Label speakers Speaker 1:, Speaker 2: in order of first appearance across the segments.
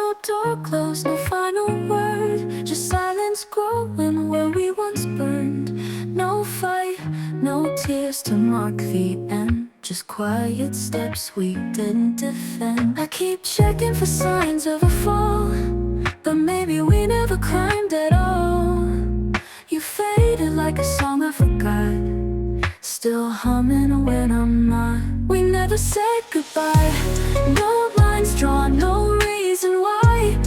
Speaker 1: no door closed, no final word. Just silence growing where we once burned. No fight, no tears to mark the end. Just quiet steps we didn't defend. I keep checking for signs of a fall, but maybe we never climbed at all. You faded like a song I forgot, still humming when I'm not. We never said goodbye, no lines drawn, no reason why.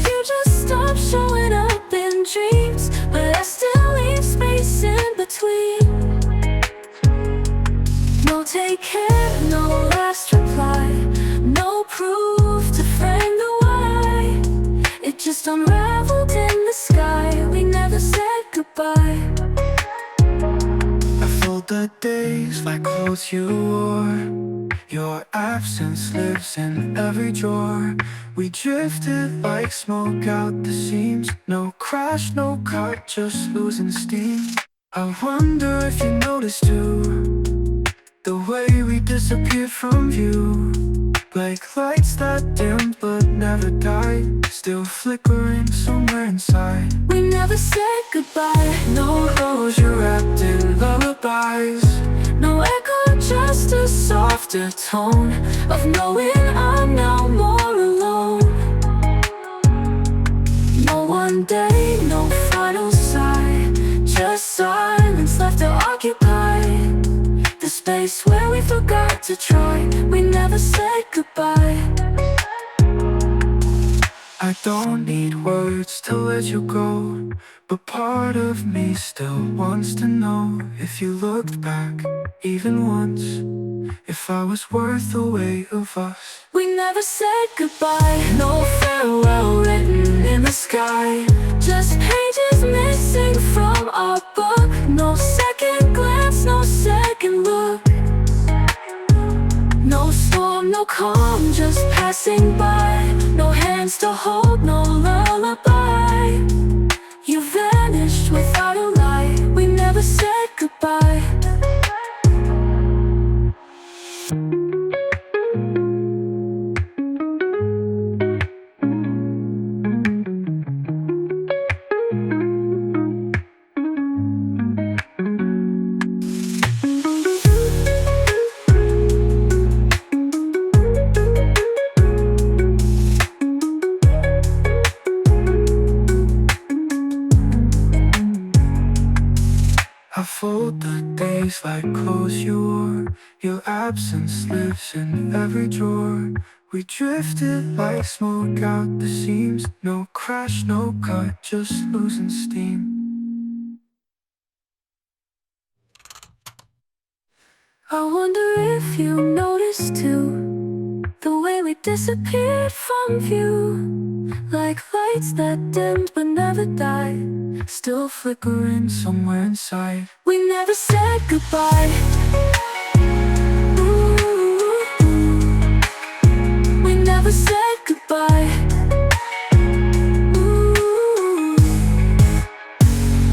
Speaker 1: You just stopped showing up in dreams, but I still leave space in between. No take care, no last reply, no proof to frame the why. It just unraveled in the sky. We never said goodbye.
Speaker 2: I fold the days like clothes you wore. Your absence lives in every drawer. We drifted like smoke out the seams. No crash, no cut, just losing steam. I wonder if you noticed too, the way we disappeared from view. Like lights that dimmed but never died, still flickering somewhere inside.
Speaker 1: We never said goodbye,
Speaker 2: No closure wrapped in lullabies,
Speaker 1: no echo, just a softer tone of knowing I'm now more alone. No one day, no final sigh, just silence left to occupy the space where we forgot to try. We never said goodbye.
Speaker 2: I don't need words to let you go, but part of me still wants to know if you looked back, even once, if I was worth the weight of us.
Speaker 1: We never said goodbye, no farewell written in the sky, just pages missing from our book. No second glance, no second look, no storm, no calm, just passing by. No hands to hold, no lullaby. You vanished without a lie. We never said goodbye.
Speaker 2: I fold the days like clothes you wore. Your absence lives in every drawer. We drifted like smoke out the seams. No crash, no cut, just losing steam.
Speaker 1: I wonder if you noticed too, the way we disappeared from view. Like lights that dimmed but never died,
Speaker 2: Still flickering somewhere inside.
Speaker 1: we never said goodbye. Ooh, we never said goodbye. Ooh,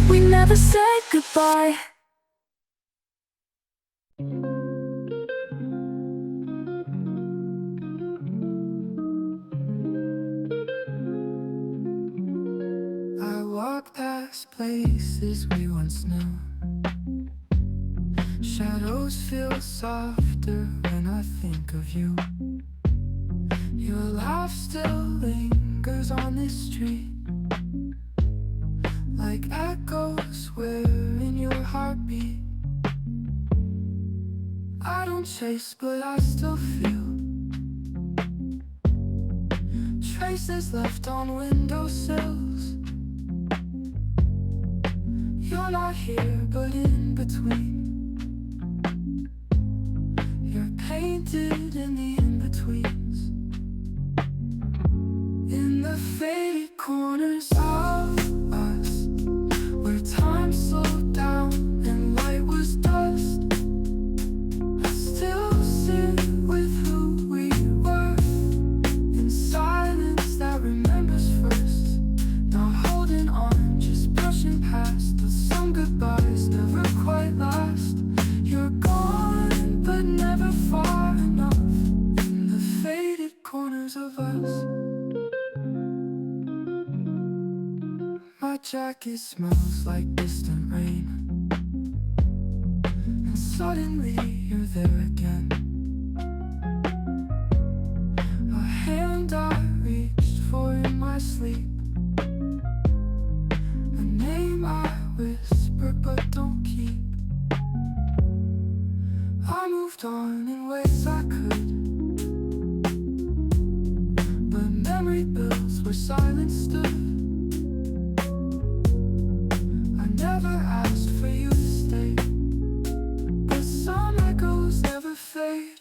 Speaker 1: we never said goodbye.
Speaker 2: I walk past places we once knew. Shadows feel softer when I think of you. Your laugh still lingers on this street, like echoes wherein your heartbeat. I don't chase, but I still feel traces left on windowsills. You're not here, but in between. You're painted in the in-betweens, in the faded corners of us, where time slowed down and light was dust. I still sit with who we were, in silence that remembers first. Not holding on, just brushing past. But some goodbyes never quite last. You're gone, but never far enough, in the faded corners of us. jacket smells like distant rain, and suddenly you're there again. A hand I reached for in my sleep, a name I whisper but don't keep. I moved on in ways I could, but memory builds where silence stood. I never asked for you to stay, but some echoes never fade.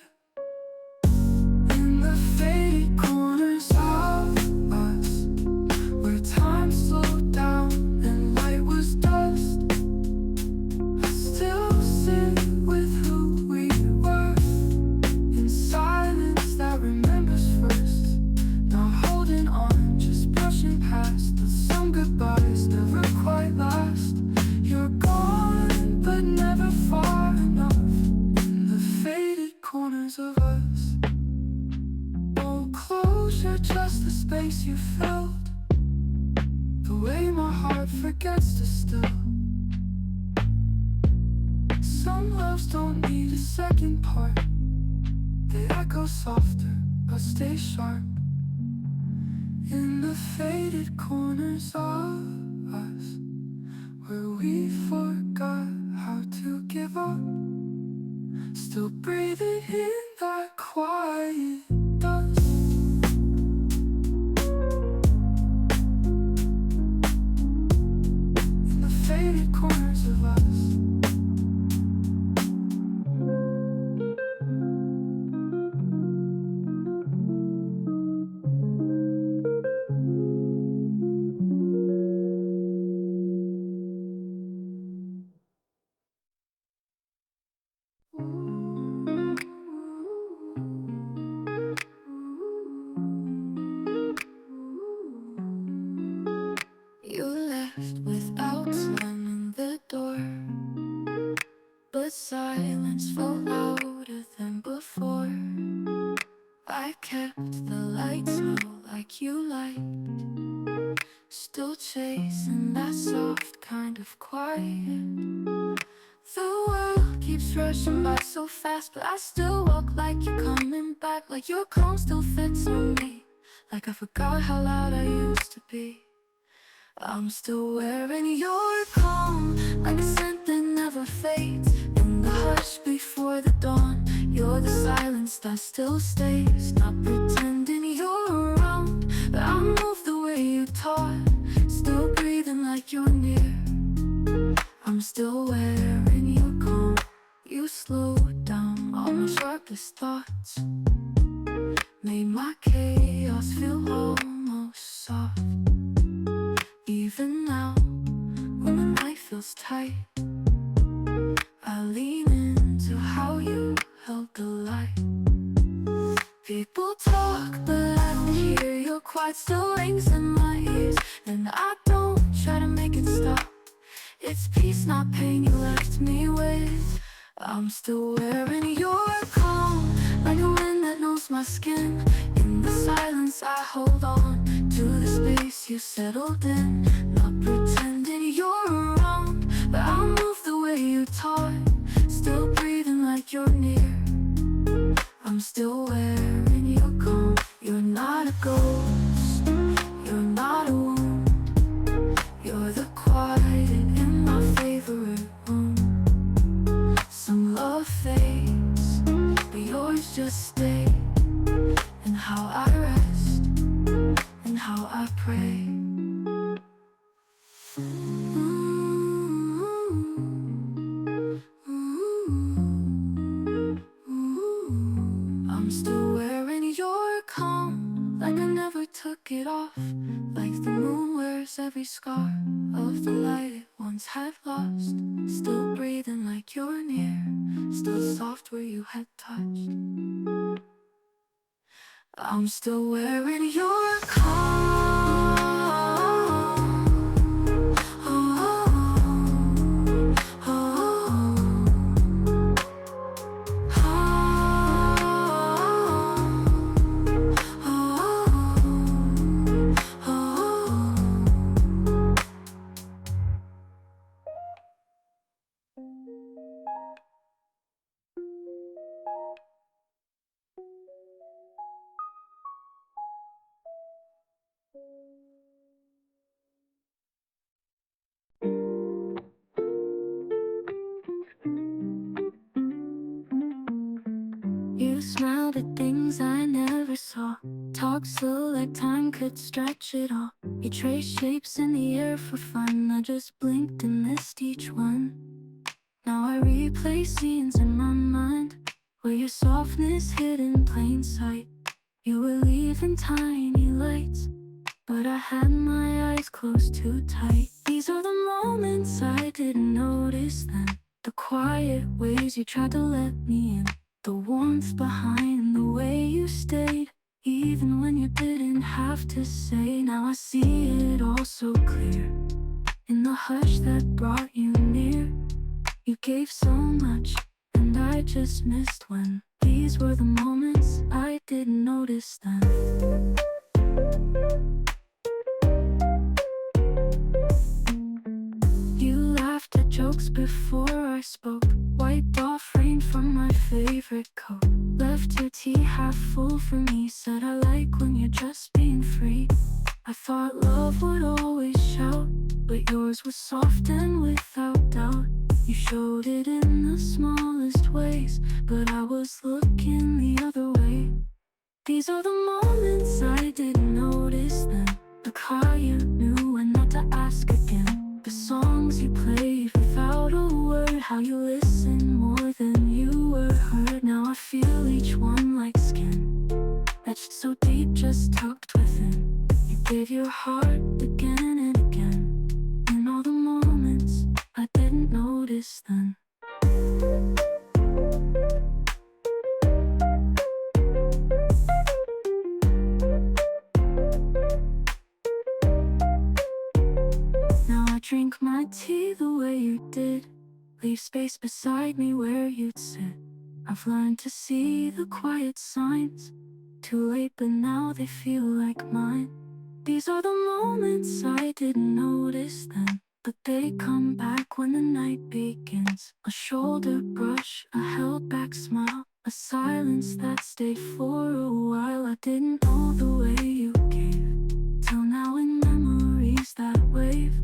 Speaker 2: In the faded corners of us, where time slowed down and light was dust, I still sit with who we were, in silence that remembers first. Not holding on, just brushing past the some goodbyes never quite last. You're gone, but never far enough. In the faded corners of us, no closure, just the space you filled. The way my heart forgets to still. Some loves don't need a second part. They echo softer, but stay sharp. In the faded corners of us, where we forgot how to give up, still breathing in that quiet dust. In the faded corners of us. You left without slamming the door, but silence felt louder than before. I kept the lights low like you liked, still chasing that soft kind of quiet. The world keeps rushing by so fast, but I still walk like you're coming back, like your calm still fits on me, like I forgot how loud I used to be. I'm still wearing your calm, like a scent that never fades. In the hush before the dawn, you're the silence that still stays. Not pretending you're around, but I move the way you taught, still breathing like you're near. I'm still wearing your calm. You slowed down all my sharpest thoughts, made my chaos feel almost soft. Even now, when the night feels tight, I lean into how you held the light. People talk, but I don't hear your quiet still rings in my ears, and I don't try to make it stop. It's peace, not pain, you left me with. I'm still wearing your calm, like a wind that knows my skin. In the silence I hold on to the space you settled in. Not pretending you're around, but I move the way you taught, still breathing like you're near. I'm still wearing your calm. You're not a ghost, you're not a wound. You're the quiet in my favorite room. Some love fades, but yours just stay. And how I rest, and how I pray. I'm still wearing your calm, like I never took it off, like the moon wears every scar of the light it once had lost. Still breathing like you're near, still soft where you had touched. I'm still wearing your calm.
Speaker 1: You smiled at things I never saw. Talk slow like time could stretch it all. You traced shapes in the air for fun. I just blinked and missed each one. Now I replay scenes in my mind where your softness hid in plain sight. You were leaving tiny lights, but I had my eyes closed too tight. These are the moments I didn't notice then. The quiet ways you tried to let me in. The warmth behind the way you stayed, even when you didn't have to say. Now I see it all so clear, in the hush that brought you near. You gave so much, and I just missed when. These were the moments I didn't notice then. You laughed at jokes before I spoke, wiped off rain from my favorite coat, left your tea half full for me, said I like when you're just being free. I thought love would always shout, but yours was soft and without doubt. You showed it in the smallest ways, but I was looking the other way. These are the moments I didn't notice then. The car you knew when not to ask again. The songs you played without a word. How you listened more than you were heard. Now I feel each one like skin, etched so deep, just tucked within. You gave your heart again and again, in all the moments I didn't notice then. Now I drink my tea the way you did, leave space beside me where you'd sit. I've learned to see the quiet signs, too late but now they feel like mine. These are the moments I didn't notice then, but they come back when the night begins. A shoulder brush, a held back smile, a silence that stayed for a while. I didn't know the way you gave, till now in memories that wave.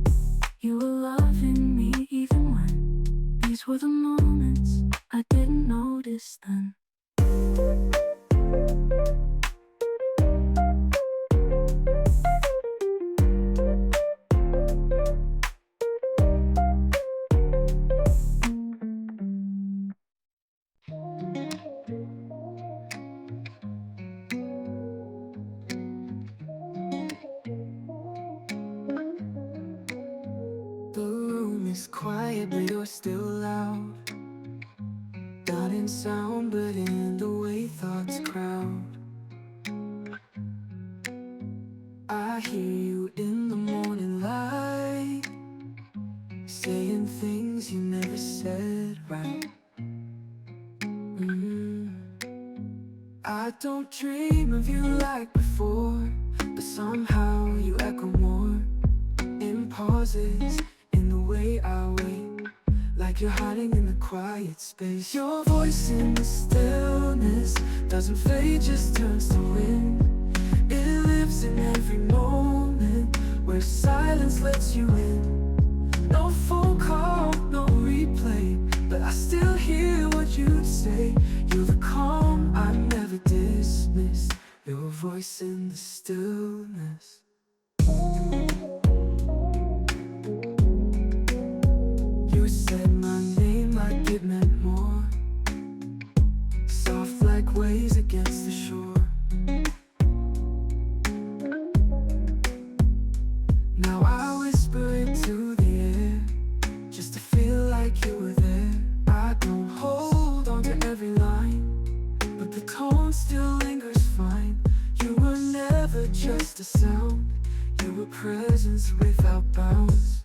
Speaker 1: You were loving me even when these were the moments I didn't notice then.
Speaker 2: The room is quiet, but you're still loud. Not in sound, but in the way thoughts crowd. I hear you in the morning light, saying things you never said right. I don't dream of you like before, but somehow you echo more in pauses, in the way I wait, like you're hiding in the quiet space. Your voice in the stillness doesn't fade, just turns to wind. It lives in every moment where silence lets you in. No phone call, no replay, but I still hear what you'd say. You're the calm I never dismiss, your voice in the stillness. You said my name like it meant more, soft like waves against the shore. Now I whisper into the air, just to feel like you were there. I don't hold on to every line, but the tone still lingers fine. You were never just a sound, you were presence without bounds.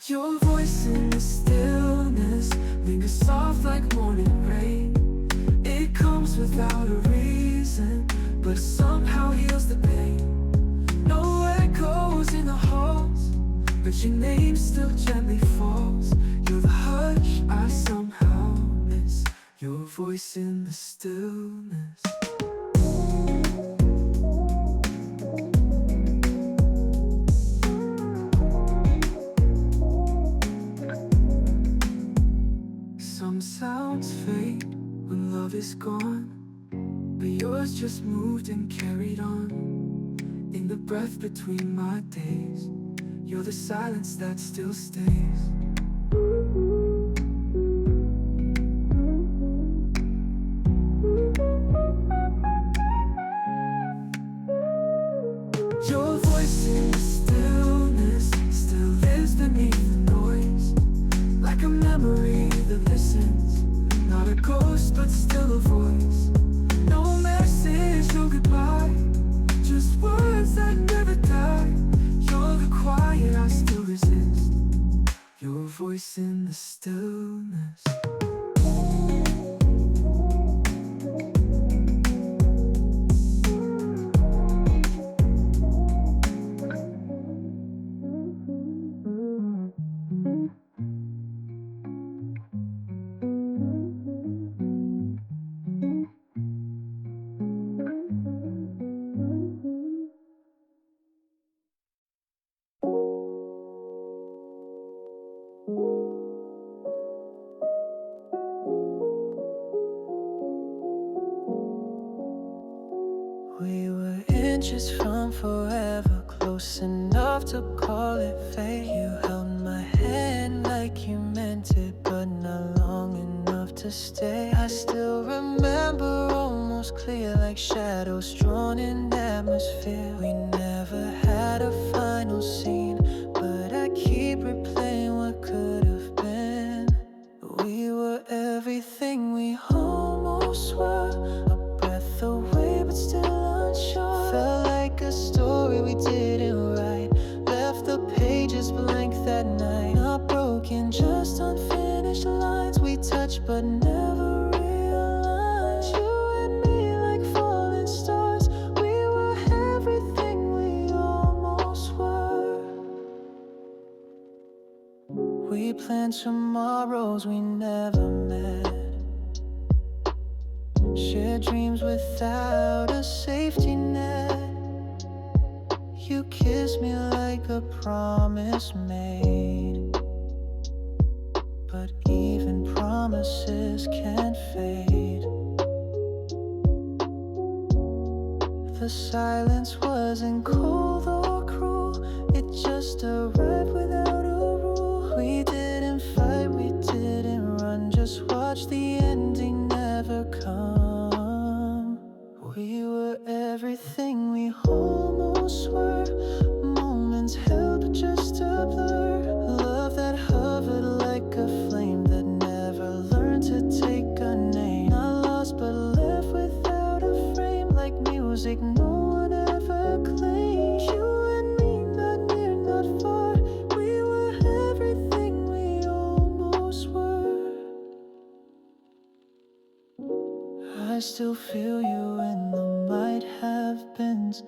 Speaker 2: Your voice in the stillness lingers soft like morning rain. It comes without a reason, but somehow heals the pain. No echoes in the halls, but your name still gently falls. You're the hush I somehow miss, your voice in the stillness. Some sounds fade when love is gone. but yours just moved and carried on. In the breath between my days, you're the silence that still stays. Your voice in the stillness still lives beneath the noise, like a memory that listens, not a ghost but still a voice. No message, no goodbye, just words that never die. You're the quiet I still resist, your voice in the stillness.
Speaker 3: We were inches from forever, close enough to call it fate. You held my hand like you meant it, but not long enough to stay. I still remember almost clear, like shadows drawn in atmosphere. We never had a final scene, but I keep replaying what could have been. We were everything we almost were, a breath away but still unsure. Felt like a story we didn't write, left the pages blank that night. Not broken, just unfinished lines we touched but never realized. You and me like falling stars, we were everything we almost were. We planned tomorrows we never met, shared dreams without a safety net. You kissed me like a promise made, but even promises can't fade. The silence wasn't cold or cruel, it just arrived without a rule. We didn't fight, we didn't run, just watch the ending never come. We were everything we almost were, moments held but just a blur. Love that hovered like a flame that never learned to take a name. Not lost but left without a frame, like music no one ever claimed. You and me, not near, not far, we were everything we almost were. I still feel you in the might have beens,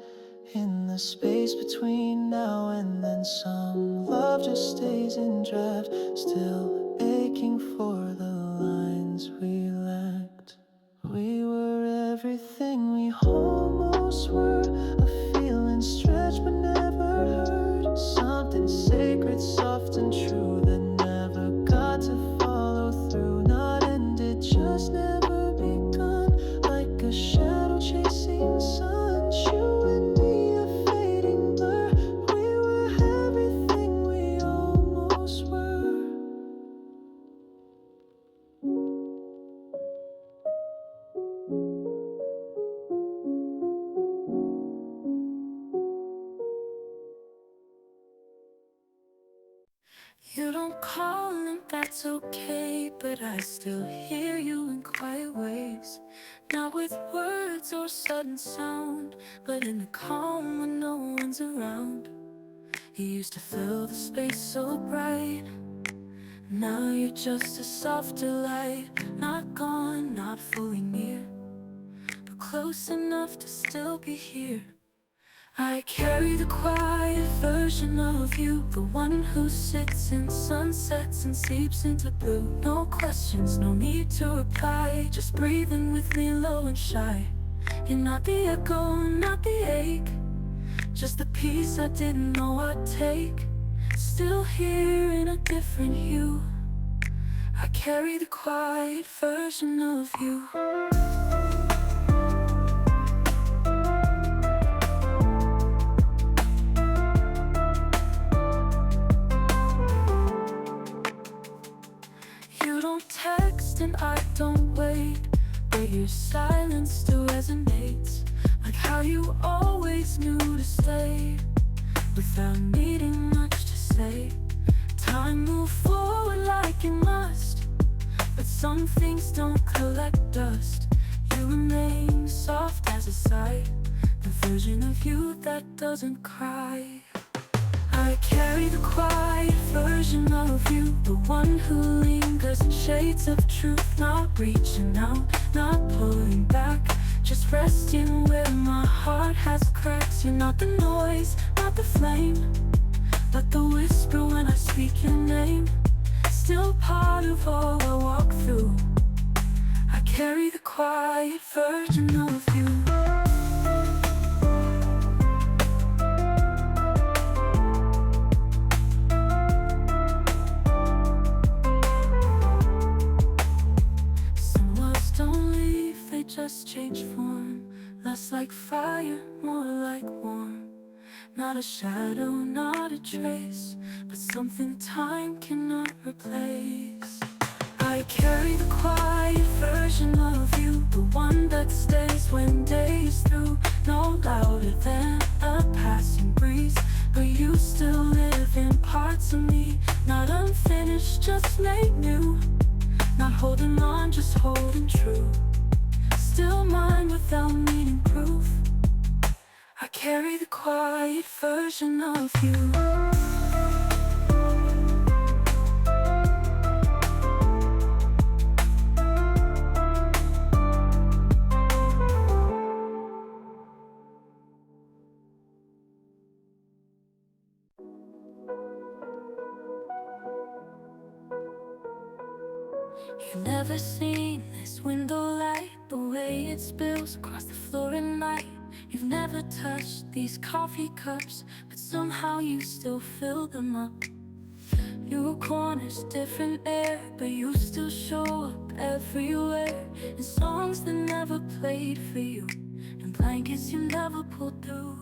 Speaker 3: in the space between now and then. Some love just stays in draft, still aching for the lines we lacked. We were everything we almost were, a feeling stretched but never hurt. Something sacred, soft and true that never got to follow through. Not ended, just never begun, like a shadow chasing sun. You and me, a fading blur, we were everything we almost were.
Speaker 1: You don't call and that's okay, but I still hear you in quiet ways. Not with words or sudden sound, but in the calm when no one's around. You used to fill the space so bright, now you're just a softer light. Not gone, not fully near, but close enough to still be here. I carry the quiet version of you, the one who sits in sunsets and sleeps into blue. No questions, no need to reply, just breathing with me low and shy. You're not the echo, not the ache, just the peace I didn't know I'd take. Still here in a different hue, I carry the quiet version of you. and I don't wait, but your silence still resonates, like how you always knew to stay, without needing much to say. Time moved forward like it must, but some things don't collect dust. You remain soft as a sight, the version of you that doesn't cry. I carry the quiet version of you, the one who lingers in shades of truth, not reaching out, not pulling back, just resting where my heart has cracks. You're not the noise, not the flame, but the whisper when I speak your name, still part of all I walk through. I carry the quiet version of you. Some words don't leave, they just change form. Less like fire, more like warmth. Not a shadow, not a trace, but something time cannot replace. I carry the quiet version of you, the one that stays when day is through. No louder than a passing breeze, but you still live in parts of me. Not unfinished, just made new. Not holding on, just holding true. Still mine without needing proof. I carry the quiet version of you. You've never seen this window light, the way it spills across the floor at night. You've never touched these coffee cups, but somehow you still fill them up. Your corners, different air, but you still show up everywhere. In songs that never played for you, and blankets you never pulled through.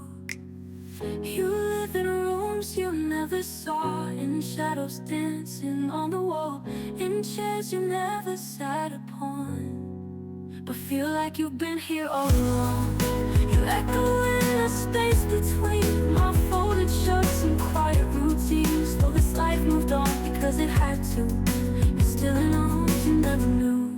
Speaker 1: You live in rooms you never saw, in shadows dancing on the wall, in chairs you never sat upon, but feel like you've been here all along. You echo in the space between my folded shirts and quiet routines. Though this life moved on because it had to, you're still in arms you never knew.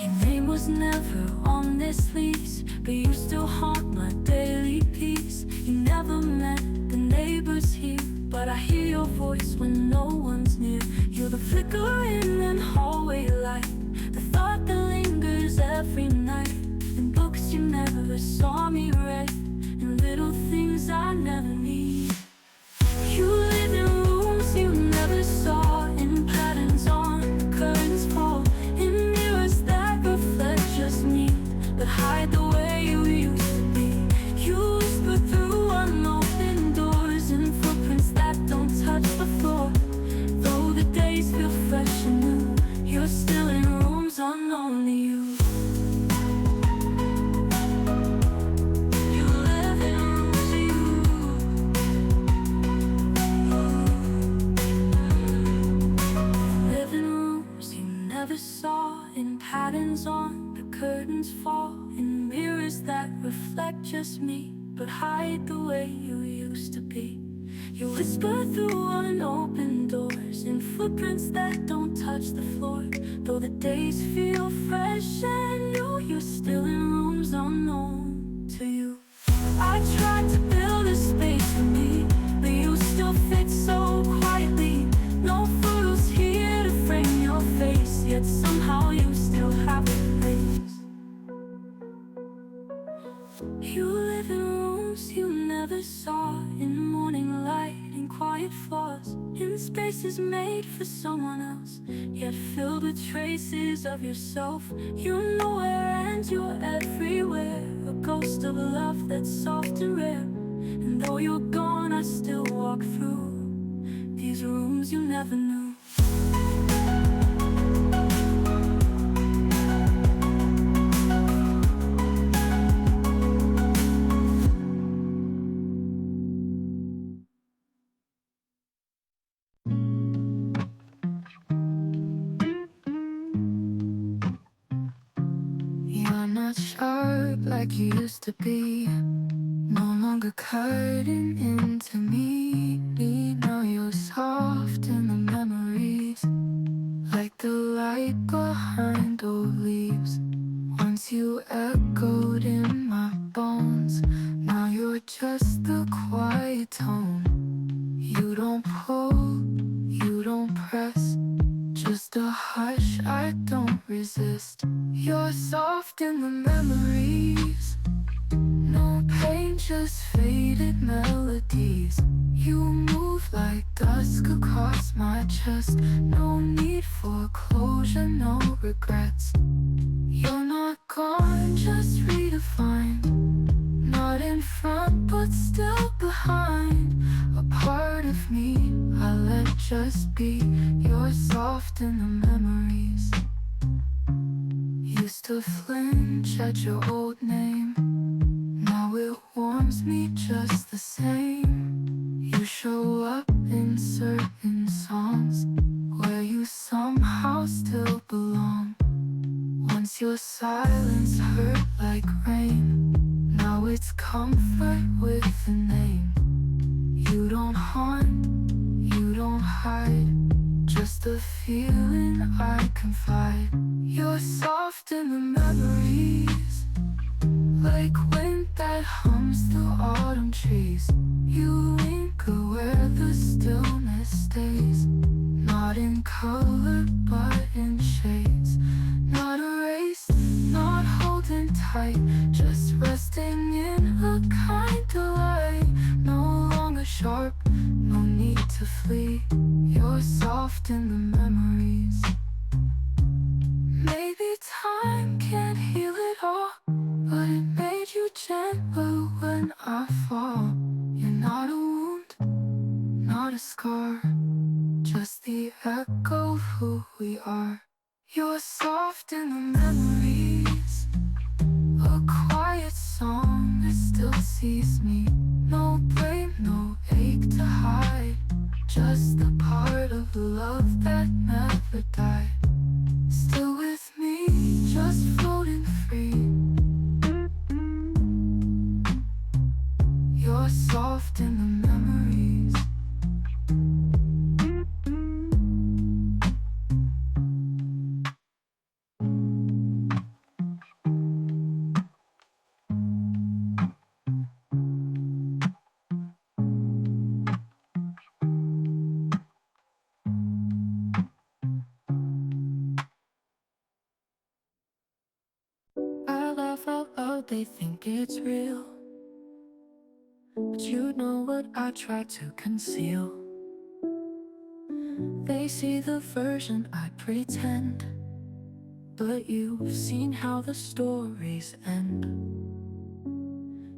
Speaker 1: Your name was never on this lease, but you still haunt my daily peace. You never met the neighbors here, but I hear your voice when no one's near. You're the flickering and hallway light, the thought that lingers every night, in books you never saw me read, and little things I never need. You live in rooms you never saw, in patterns on the curtains fall, in mirrors that reflect just me, but hide the way you used to be. You whisper through unopened doors, and footprints that don't touch the floor. Though the days feel fresh and new, you're still in rooms unknown to you. Saw in patterns on the curtains fall, in mirrors that reflect just me, but hide the way you used to be. You whisper through unopened doors, in footprints that don't touch the floor. Though the days feel fresh and new, you're still in rooms unknown to you. I tried to build a space for me, but you still fit so quietly. No photos here to frame your face, yet somehow you still have a place. You live in rooms you never saw, in morning light and quiet floors, in spaces made for someone else, yet filled with traces of yourself. You're nowhere and you're everywhere, a ghost of a love that's soft and rare. And though you're gone, I still walk through these rooms you never knew. not sharp like you used to be. No longer cutting into me. Now you're soft in the memories, like the light behind old leaves. Once you echoed in my bones. Now you're just the quiet tone. You don't pull, you don't press, just a hush I don't resist. You're soft in the memories, no pain, just faded melodies. You move like dusk across my chest. No need for closure, no regrets. You're not gone, just redefined. Not in front, but still behind. A part of me I let just be. You're soft in the memories. Used to flinch at your old name. Now it warms me just the same. You show up in certain songs where you somehow still belong. Once your silence hurt like rain. Now it's comfort with a name. You don't haunt, you don't hide, just a feeling I confide. You're soft in the memories, like wind that hums through autumn trees. You linger where the stillness stays. Not in color, but in shades. Not erased, not holding tight, just resting in a kind of light. No longer sharp, no need to flee. You're soft in the memories. Maybe time can't heal it all, but it made you gentler when I fall. You're not a wound, not a scar, just the echo of who we are. You're soft in the memories, a quiet song that still sees me. No blame, no ache to hide, just the part of love that never died. Still with me, just floating free. You're soft in the memories. I laugh out loud, they think it's real, but you know what I try to conceal. They see the version I pretend, but you've seen how the stories end.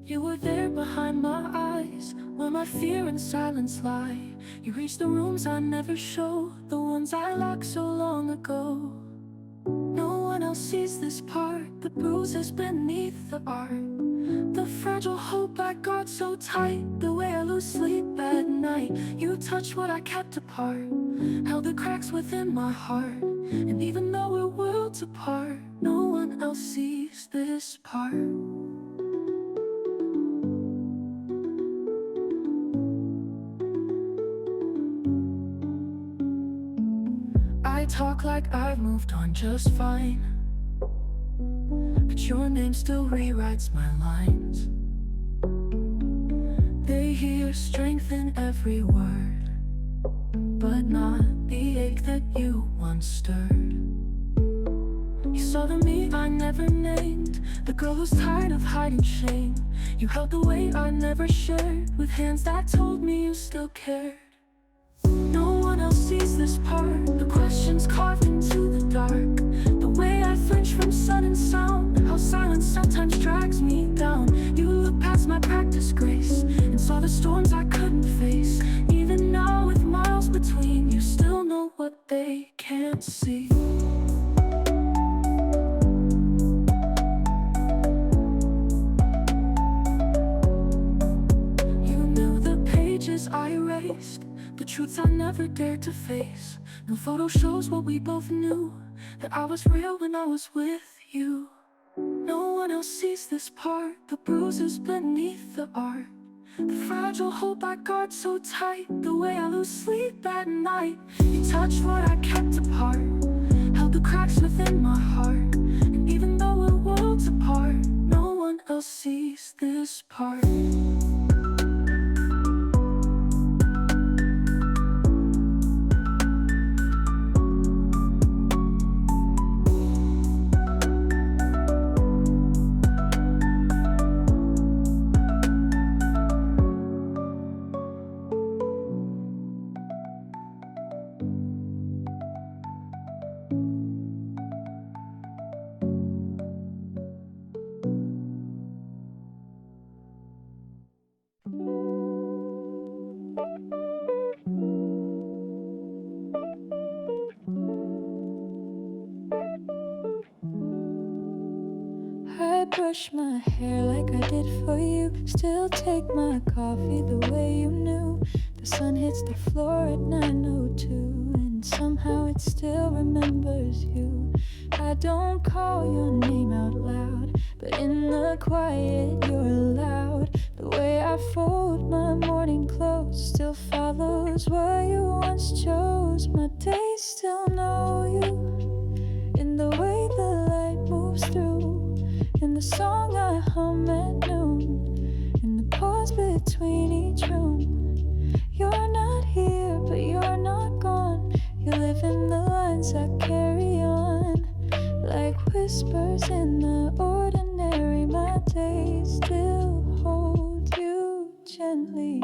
Speaker 1: You were there behind my eyes, where my fear and silence lie. You reach the rooms I never show, the ones I locked so long ago. No one else sees this part, the bruises beneath the art. The fragile hope I guard so tight, the way I lose sleep at night. You touch what I kept apart, held the cracks within my heart. And even though we're worlds apart, no one else sees this part. I talk like I've moved on just fine, but your name still rewrites my lines. They hear strength in every word, but not the ache that you once stirred. You saw the me I never named, the girl who's tired of hiding shame. You held the weight I never shared, with hands that told me you still cared. No one else sees this part, the questions carved into the dark. The way I flinch from sudden sound, how silence sometimes drags me down. You looked past my practice grace, and saw the storms I couldn't face. Even now with miles between, you still know what they can't see. You knew the pages I erased, the truths I never dared to face. No photo shows what we both knew, that I was real when I was with you. No one else sees this part, the bruises beneath the art, the fragile hope I guard so tight, the way I lose sleep at night. You touched what I kept apart, held the cracks within my heart. And even though we're worlds apart, no one else sees this part. I brush my hair like I did for you, still take my coffee the way you knew. The sun hits the floor at 9:02, and somehow it still remembers you. I don't call your name out loud, but in the quiet you're loud. The way I fold my morning clothes still follows what you once chose. My days still know you, in the way the light moves through, in the song I hum at noon, in the pause between each room. You're not here, but you're not gone. You live in the lines I carry on, like whispers in the ordinary. My days still hold you gently.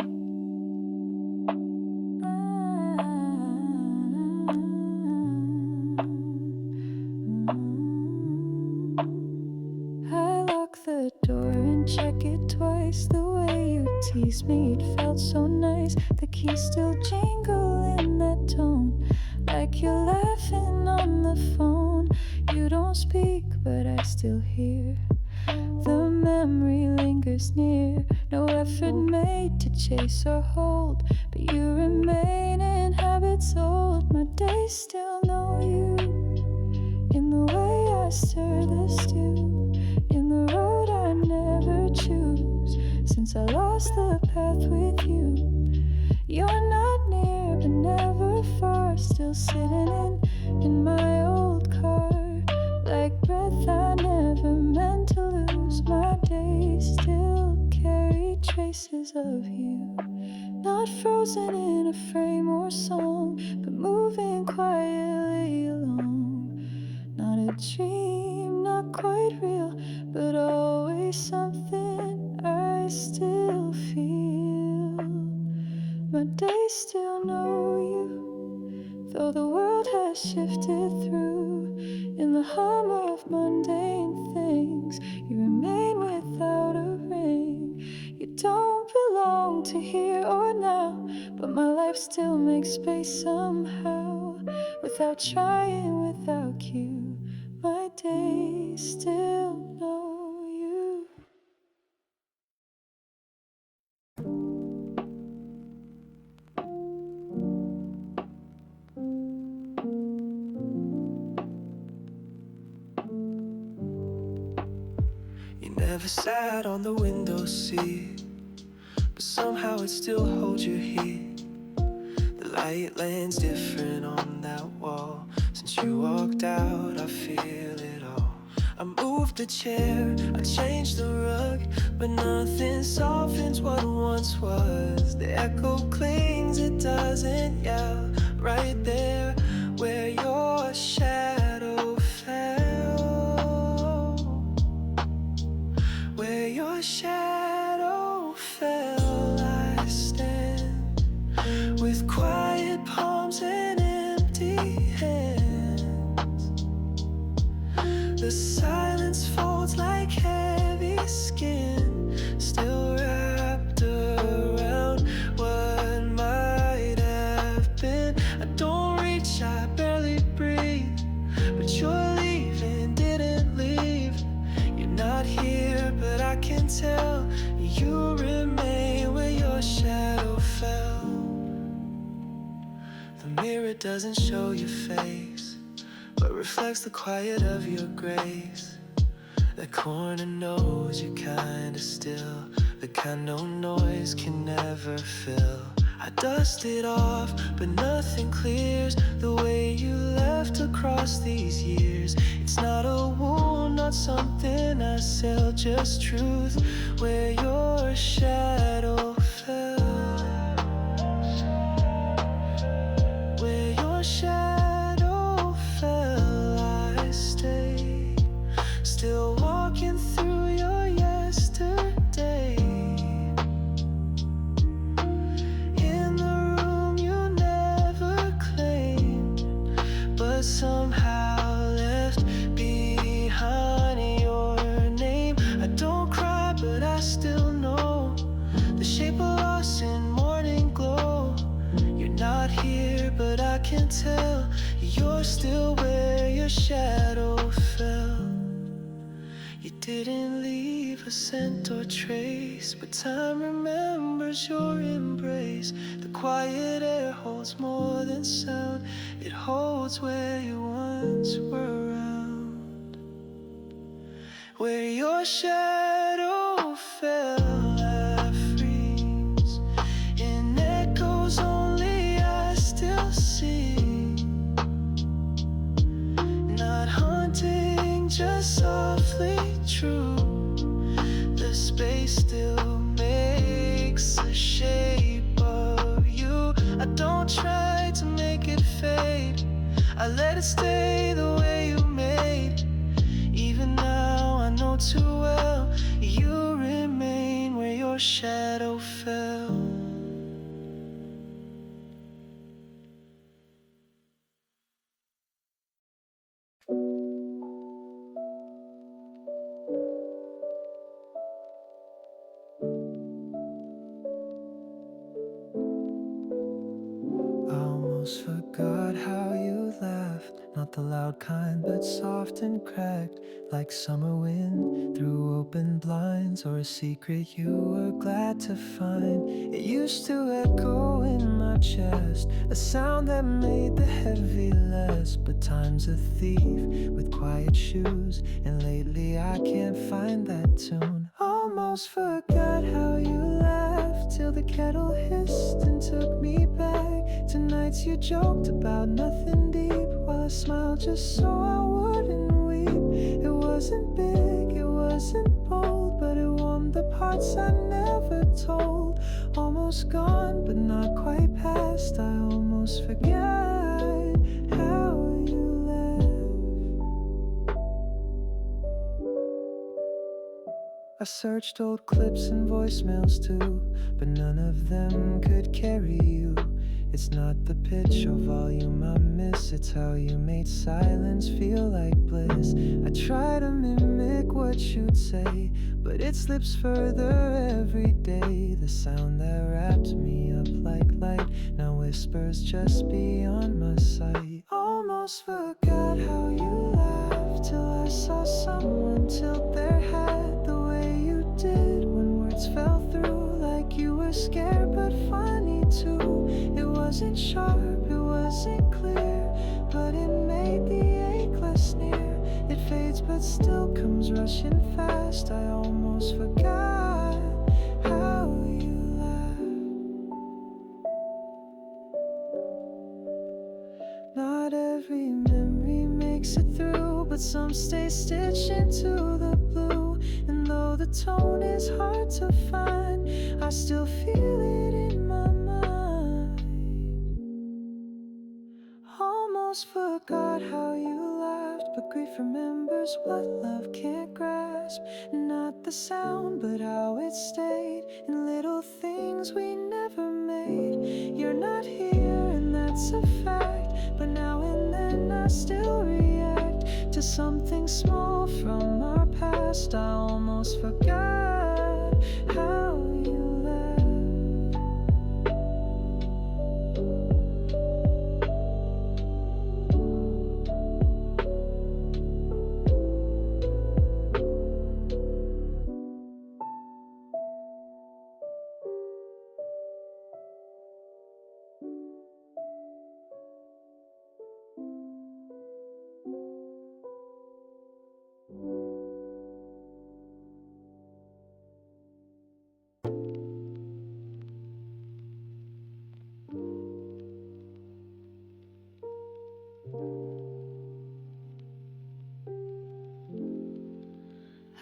Speaker 1: I lock the door and check it twice. The way you tease me, it felt so nice. The keys still jingle in that tone, like you're laughing on the phone. You don't speak, but I still hear. The memory lingers near. No effort made to chase or hold, but you remain in habits old. My days still know you, in the way I stir the stew, in the road I never choose, since I lost the path with you. You're not near, but never far, still sitting in my old car, like breath I never meant to lose. My days still carry traces of you, not frozen in a frame or song, but moving quietly along. Not a dream, not quite real, but always something I still feel. My days still know you, though the world has shifted through. In the hum of mundane things, you remain without a ring. You don't belong to here or now, but my life still makes space somehow. Without trying, without you, my days still know you.
Speaker 3: You never sat on the window seat, but somehow it still holds your heat. The light lands different on that wall. Since you walked out, I feel it all. I moved the chair, I changed the rug, but nothing softens what once was. The echo clings, it doesn't yell. Right there where your shadow fell, where your shadow fell, I stand with quiet palms and empty hands. The silence folds like heavy skin, still wrapped around what might have been. I don't reach, I barely breathe, but you're leaving, didn't leave. You're not here, but I can tell you remain where your shadow fell. The mirror doesn't show your face, but reflects the quiet of your grace. That corner knows you're kinda still, the kind no noise can never fill. I dust it off, but nothing clears the way you left across these years. It's not a wound, not something I sell, just truth where your shadow fell. Where your shadow fell, I stayed, still walking through your yesterday. In the room you never claimed, but somehow left behind your name. I don't cry, but I still know the shape of loss in morning glow. You're not here, but I can tell you're still where your shadow fell. You didn't leave a scent or trace, but time remembers your embrace. The quiet air holds more than sound, it holds where you once were around. Where your shadow fell, I freeze. In echoes only I still see. Not haunting, just softly true. The space still makes a shape of you. I don't try to make it fade, I let it stay the way you made. Even now I know too well you remain where your shadow fell. I almost forgot how you laughed. Not the loud kind, but soft and cracked, like summer wind through open blinds, or a secret you were glad to find. It used to echo in my chest, a sound that made the heavy less. But time's a thief with quiet shoes, and lately I can't find that tune. Almost forgot how you laughed till the kettle hissed and took me back to nights you joked about nothing deep, while I smiled just so I wouldn't weep. It wasn't big, it wasn't bold, but it warmed the parts I never told. Almost gone, but not quite past. I almost forgot how you left. I searched old clips and voicemails too, but none of them could carry you. It's not the pitch or volume I miss, it's how you made silence feel like bliss. I try to mimic what you'd say, but it slips further every day. The sound that wrapped me up like light now whispers just beyond my sight. Almost forgot how you laughed till I saw someone tilt their head the way you did when words fell through, like you were scared but funny too. It wasn't sharp, it wasn't clear, but it made the ache less near. It fades but still comes rushing fast. I almost forgot how you laughed. Not every memory makes it through, but some stay stitched into the blue. And though the tone is hard to find, I still feel it in my mind. Almost forgot how you laughed, but grief remembers what love can't grasp. Not the sound, but how it stayed in little things we never made. You're not here, and that's a fact, but now and then I still react to something small from our past. I almost forgot how you left.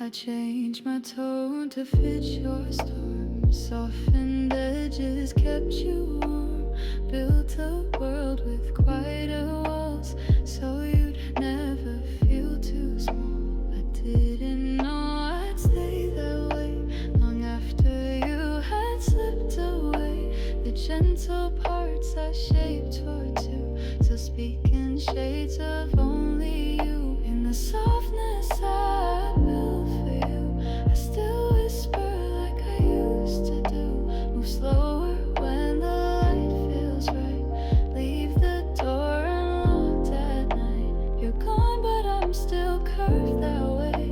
Speaker 1: I changed my tone to fit your storm. Softened edges kept you warm. Built a world with quieter walls, so you'd never feel too small. I didn't know I'd stay that way long after you had slipped away. The gentle parts I shaped for two, still speak in shades of only you. In the softness I built for you, I still whisper like I used to do. Move slower when the light feels right. Leave the door unlocked at night. You're gone, but I'm still curved that way,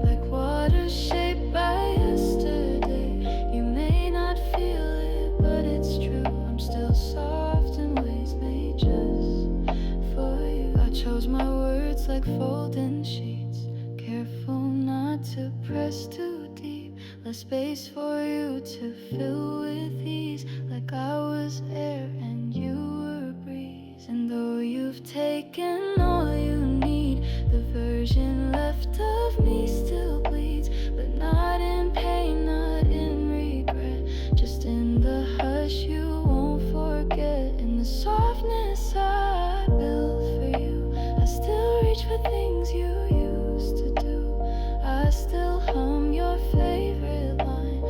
Speaker 1: like water shaped by yesterday. You may not feel it, but it's true. I'm still soft in ways made just for you. I chose my words like folding sheets, careful not to press too deep. Less space for you to fill with ease, like I was air and you were a breeze. And though you've taken all you need, the version left of me still bleeds, but not in pain, not in regret, just in the hush you won't forget. In the softness I built for you, I still reach for things you used to do. I still hum your favorite line,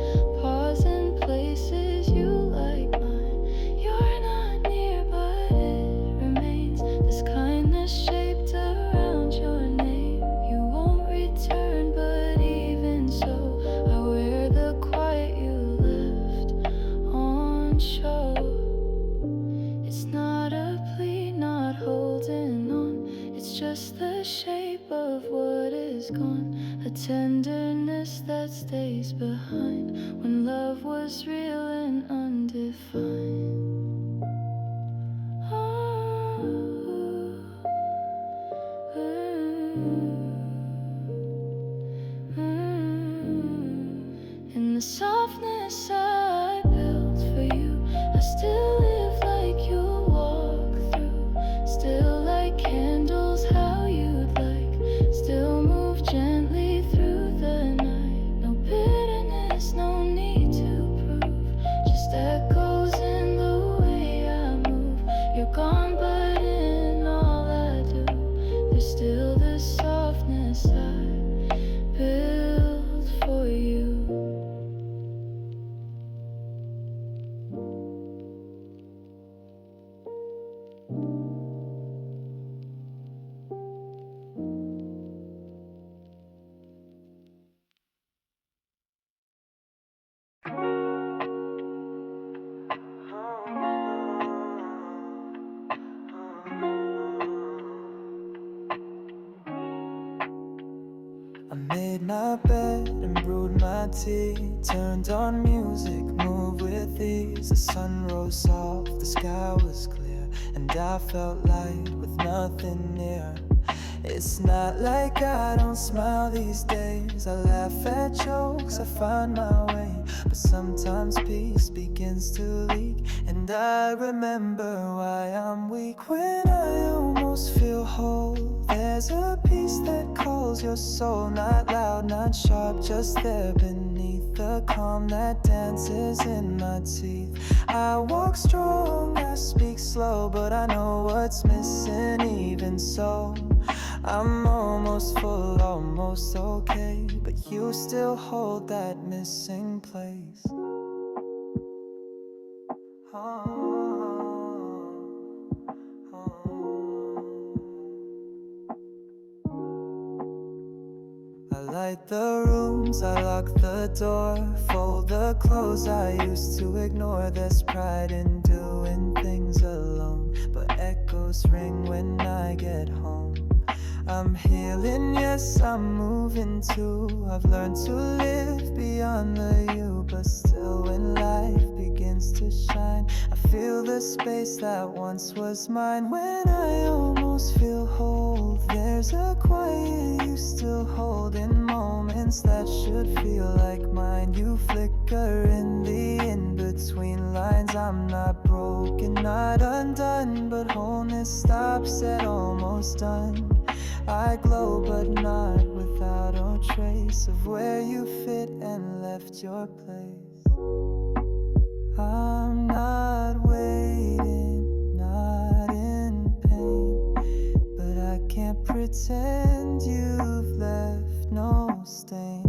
Speaker 1: pause in places you like mine. You're not near, but it remains. This kindness shaped around your name. You won't return, but even so, I wear the quiet you left on show. It's not a plea, not holding on. It's just the shape of what is gone. A tenderness that stays behind when love was real and undefined. Oh, in the softness I built for you, I still live like you walk through. Still light candles how you'd like, still move gently through the night. No bitterness, no need to prove, just echoes in the way I move. You're gone, but in all I do, there's still the softness I built for you.
Speaker 3: I made my bed and brewed my tea, turned on music, moved with ease. The sun rose soft, the sky was clear, and I felt light with nothing near. It's not like I don't smile these days. I laugh at jokes, I find my way, but sometimes peace begins to leak, and I remember why I'm weak. When I almost feel whole, there's a peace that calls your soul. Not loud, not sharp, just there beneath the calm that dances in my teeth. I walk strong, I speak slow, but I know what's missing even so. I'm almost full, almost okay, but you still hold that missing place. I light the rooms, I lock the door, fold the clothes I used to ignore. There's pride in doing things alone, but echoes ring when I get home. I'm healing, yes, I'm moving too. I've learned to live beyond the you, but still when life begins to shine, I feel the space that once was mine. When I almost feel whole, there's a quiet you still hold in moments that should feel like mine. You flicker in the in-between lines. I'm not broken, not undone, but wholeness stops at almost done. I glow but not without a trace. piece of where you fit and left your place. I'm not waiting, not in pain, but I can't pretend you've left no stain.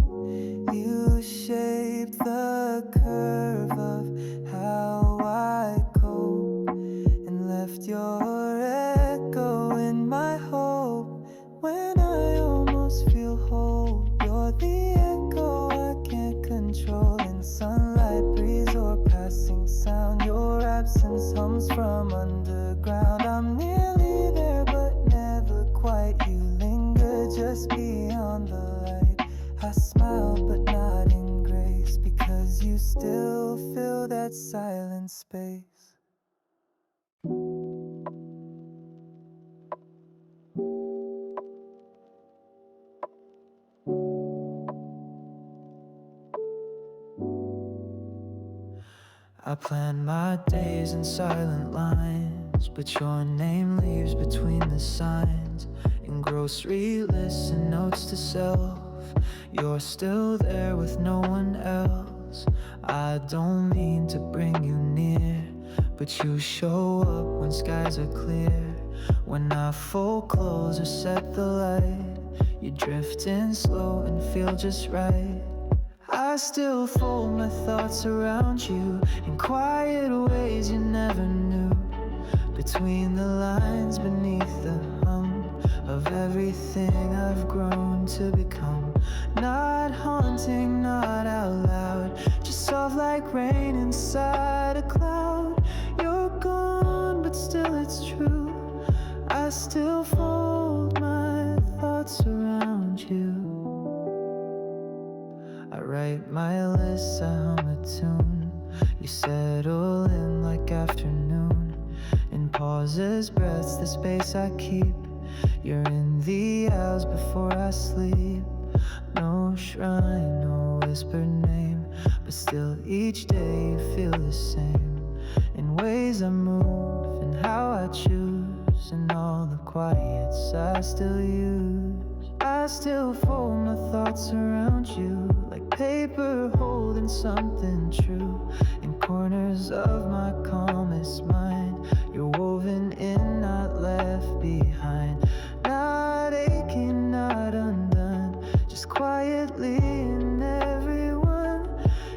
Speaker 3: You shaped the curve of how I cope and left your echo in my hope. When I almost feel whole, you're the echo I can't control. In sunlight, breeze, or passing sound, your absence hums from underground. I'm nearly there, but never quite. You linger just beyond the light. I smile, but not in grace, because you still fill that silent space. I plan my days in silent lines, but your name leaves between the signs. In grocery lists and notes to self, you're still there with no one else. I don't mean to bring you near, but you show up when skies are clear. When I fold clothes or set the light, you drift in slow and feel just right. I still fold my thoughts around you in quiet ways you never knew. Between the lines, beneath the hum of everything I've grown to become. Not haunting, not out loud, just soft like rain inside a cloud. You're gone, but still it's true. I still fold my thoughts around you. I write my lists, I hum a tune. You settle in like afternoon. In pauses, breaths, the space I keep. You're in the hours before I sleep. No shrine, no whispered name, but still each day you feel the same. In ways I move and how I choose, and all the quiets I still use. I still fold my thoughts around you like paper holding something true. In corners of my calmest mind, you're woven in, not left behind. Not aching, not undone, just quietly in everyone.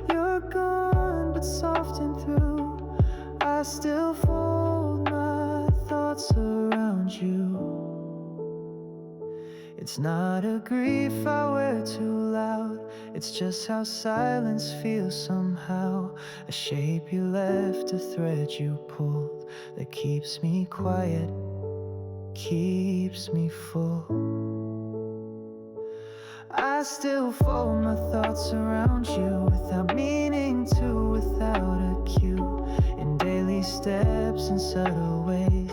Speaker 3: You're gone, but soft and through. I still fold my thoughts around you. It's not a grief I wear too loud, it's just how silence feels somehow. A shape you left, a thread you pulled, that keeps me quiet, keeps me full. I still fold my thoughts around you, without meaning to, without a cue. In daily steps and subtle ways,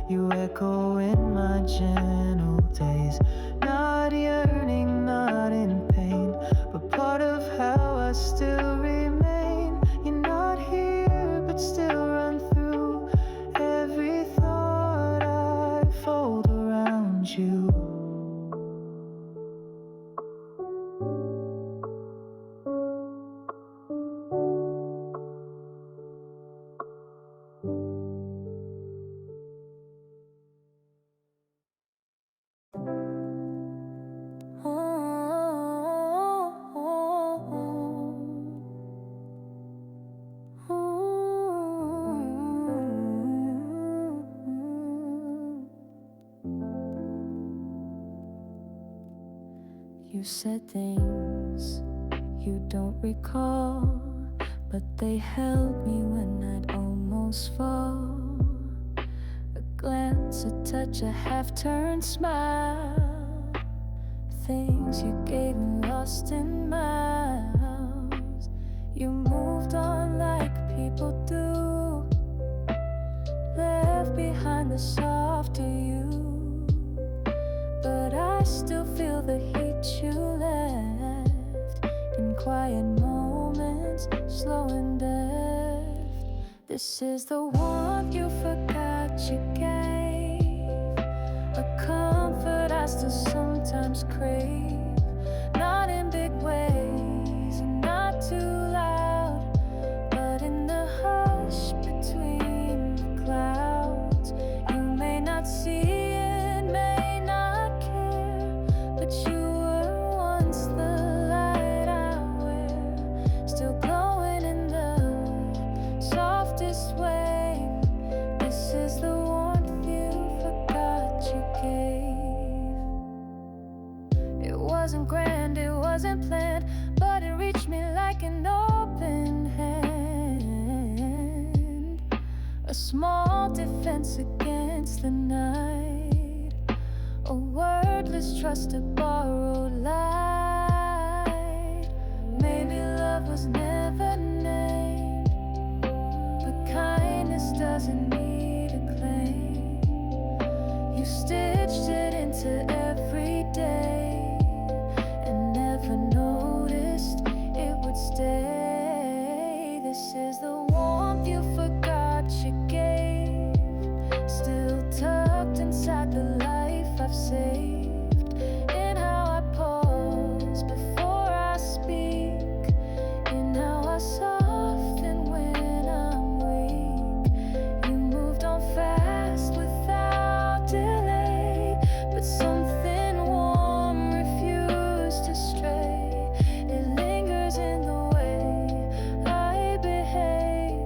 Speaker 3: you echo in my gentle days. Not yearning, not in pain, but part of how I still remain. You're not here, but still run through every thought I fold around you.
Speaker 1: You said things you don't recall, but they held me when I'd almost fall. A glance, a touch, a half-turned smile. Things you gave me lost in miles. You moved on like people do, left behind the softer you. But I still feel the heat you left in quiet moments, slow and deft. This is the warmth you forgot you gave, a comfort I still sometimes crave. Not in big But you were once the light I wear, still glowing in the softest way. This is the warmth you forgot you gave. It wasn't grand, it wasn't planned, but it reached me like an open hand, a small defense against the night, a wordless trust, a borrowed light. Maybe love was never named, but kindness doesn't need a claim. You stitched it into every day and never noticed it would stay. This is the warmth you forgot you gave, still tucked inside the life I've saved. In how I pause before I speak, in how I soften when I'm weak. You moved on fast without delay, but something warm refused to stray. It lingers in the way I behave.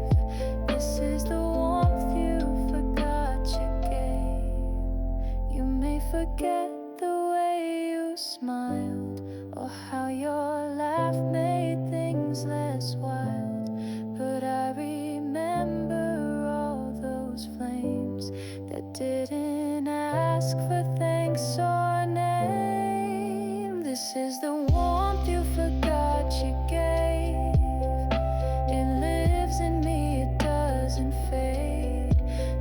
Speaker 1: This is the warmth you forgot you gave. You may forget the way you smiled, or how your laugh made things less wild, but I remember all those flames that didn't ask for thanks or name. This is the warmth you forgot you gave. It lives in me, it doesn't fade.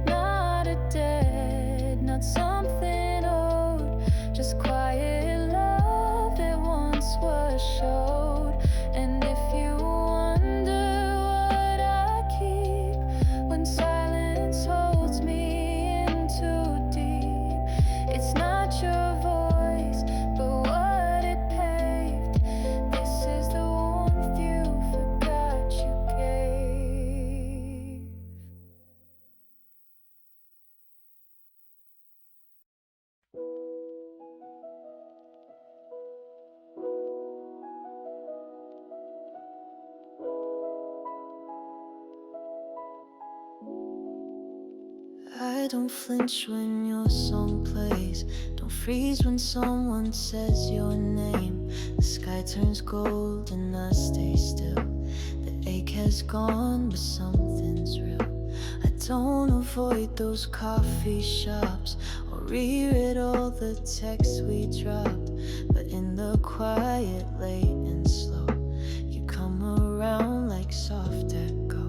Speaker 1: Not a dead, not something old, just quiet love that once was showed. And if you wonder what I keep when silence holds me in too deep, it's not your voice, but what it paved. This is the warmth you forgot you gave.
Speaker 3: I don't flinch when your song plays, don't freeze when someone says your name. The sky turns gold and I stay still. The ache has gone, but something's real. I don't avoid those coffee shops or reread all the texts we dropped, but in the quiet, late and slow, you come around like soft echo.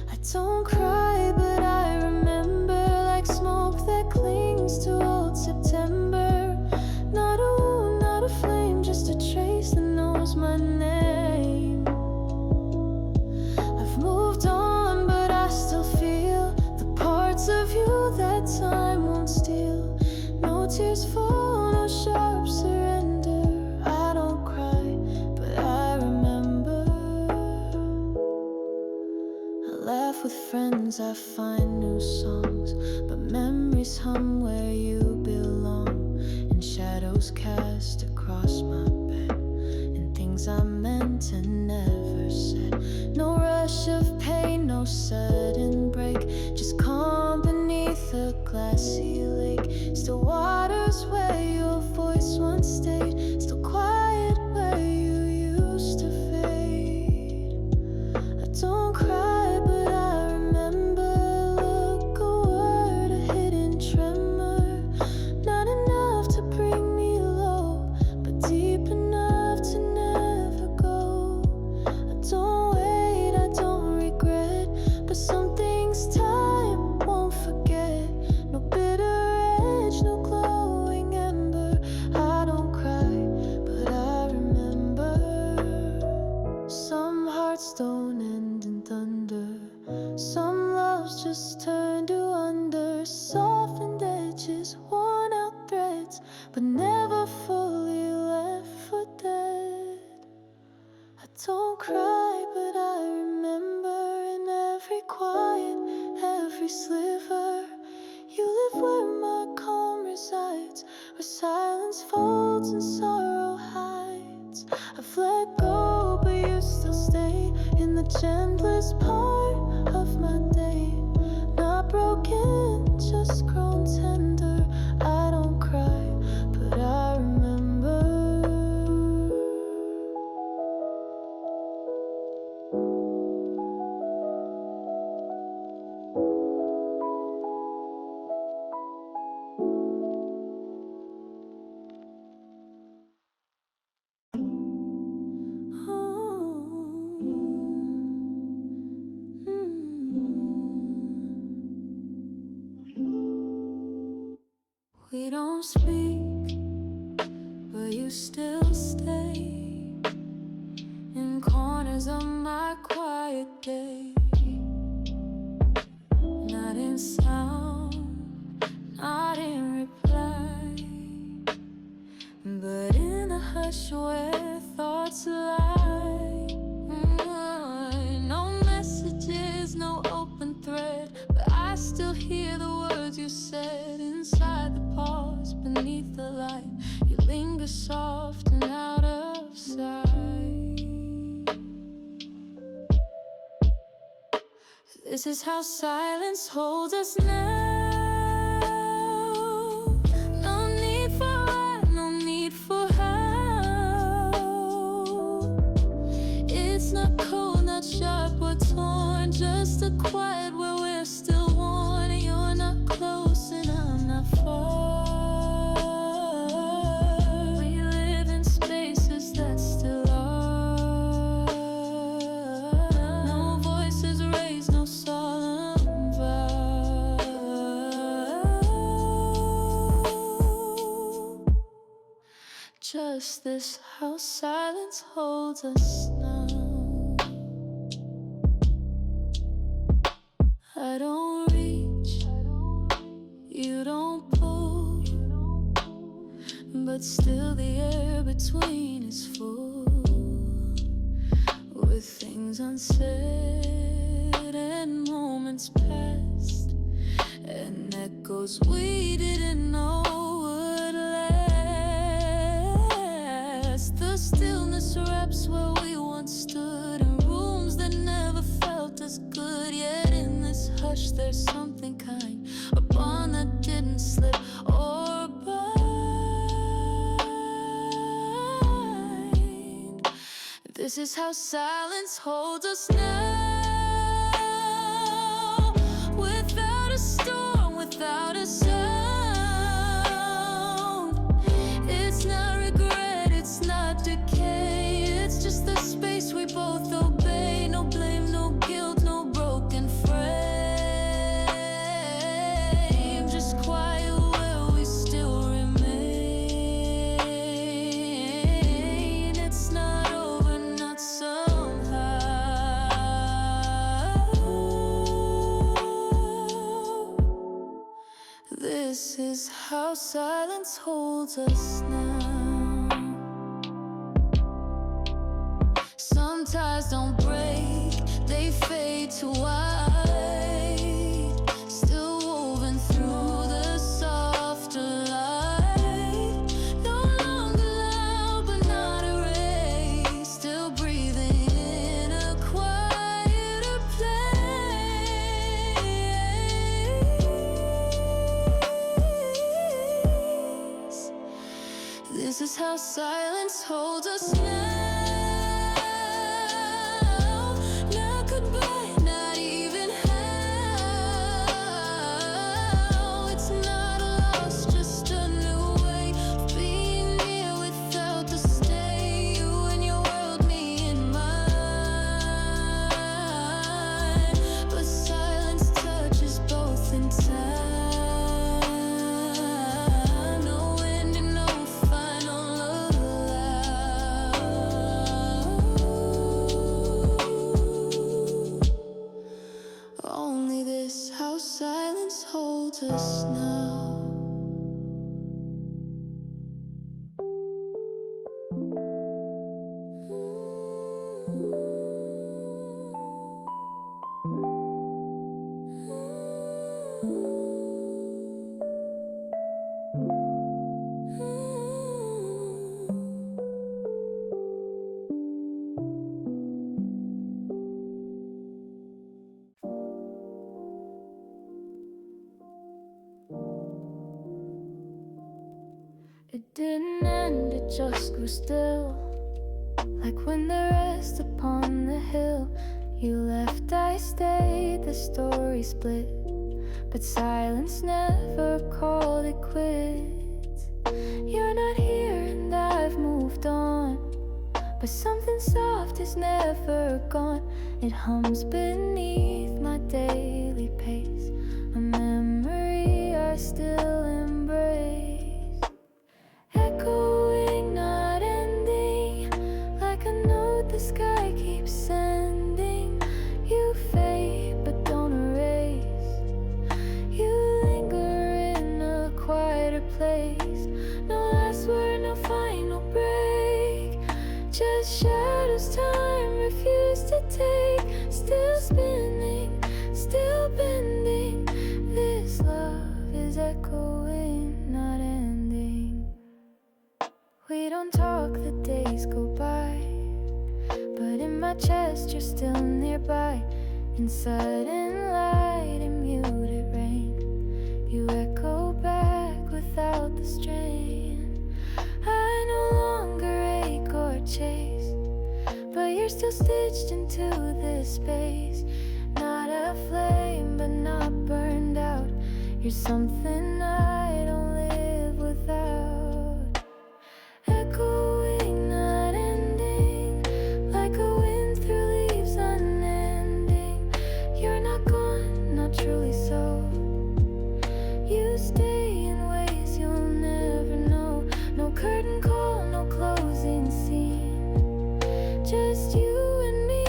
Speaker 3: I don't cry, but I remember, like smoke that clings to old September. Not a wound, not a flame, just a trace that knows my name. I've moved on, but I still feel the parts of you that time won't steal. No tears fall, no sharp surrender. I don't cry, but I remember. I laugh with friends, I find new songs, but memories hum where you belong. And shadows cast across my bed, and things I meant and never said. No rush of pain, no sudden break, just calm beneath a glassy lake. Still waters where your voice once stayed, still quiet where you used to fade. I don't cry, but I remember. Look, a word, a hidden tremor, not enough to bring me low, but deep enough to never go. I don't wait, I don't regret, but some things time won't forget. No bitter edge, no glowing ember. I don't cry, but I remember. Some hearts don't end in thunder, some loves just turn to under. Softened edges, worn out threads, but never fully left for dead. I don't cry, but I remember. In every quiet, every sliver, you live where my calm resides, where Silence folds and sorrow hides. I've let go, but you still stay in the gentlest part of my day. Not broken, just grown tender. I don't cry, but I remember.
Speaker 1: We don't speak, but you still stay in corners of my quiet day. Not in sound, not in reply, but in a hush where thoughts lie. No messages, no open thread, but I still hear the words you said inside the pause beneath the light. You linger soft and out of sight. This is how silence holds us now. No need for why, no need for how. It's not cold, not sharp or torn, just a quiet where we're still worn. And you're not close and I'm not far. We live in spaces that still are. No voices raised, no solemn vow. Just this how silence holds us now. I don't reach, you don't pull, but still the air between is full with things unsaid and moments past and echoes we didn't know would last. The stillness wraps where we once stood in rooms that never felt as good. Yet in this hush there's something kind, a bond that didn't slip or bind. This is how silence holds us now. Without a storm, without a sound. It's not regret, it's not decay. It's just the space we both obey. No blame, no guilt, no broken frame. Just quiet where we still remain. It's not over, not somehow. This is how silence holds us now. Some ties don't break, they fade to white, still woven through the softer light. No longer loud but not erased, still breathing in a quieter place. This is how silence holds us now. Not goodbye, not even how. It's not a loss, just a new way of being near without the stay. You in your world, me in mine. But silence touches both in time. No ending, no final allowed. didn't end, it just grew still. Like when the rest upon the hill. You left, I stayed, the story split. But silence never called it quits. You're not here and I've moved on, but something soft is never gone. It hums beneath my daily pace, a memory I still embrace. Echoing, not ending, like a note the sky keeps sending. You fade but don't erase. You linger in a quieter place. No last word, no final break, just shadows time refused to take. Still spinning, still bending. This love is echoing, not ending. We don't talk, the days go by, but in my chest you're still nearby. In sudden light and muted rain, you echo back without the strain. I no longer ache or chase, but you're still stitched into this space. Not a flame, but not burned out. You're something I don't live without. Echoing, not ending, like a wind through leaves unending. You're not gone, not truly so. You stay in ways you'll never know. No curtain call, no closing scene, just you and me,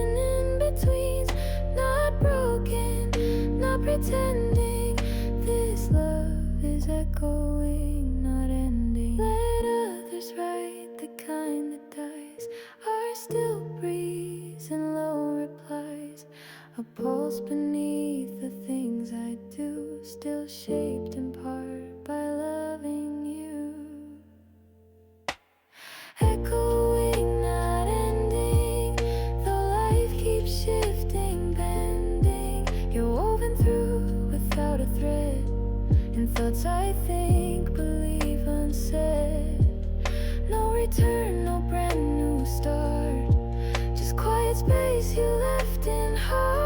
Speaker 1: and in betweens. Not broken, not pretending. This love is echoing, not ending. Let others write, the kind that dies. Our still breeze and low replies, a pulse beneath the things I do, still shaped in part by loving you. Echoing, not ending, though life keeps shifting, bending. You're woven through without a thread, in thoughts I think, believe unsaid. No return, no brand new start, just quiet space you left in heart.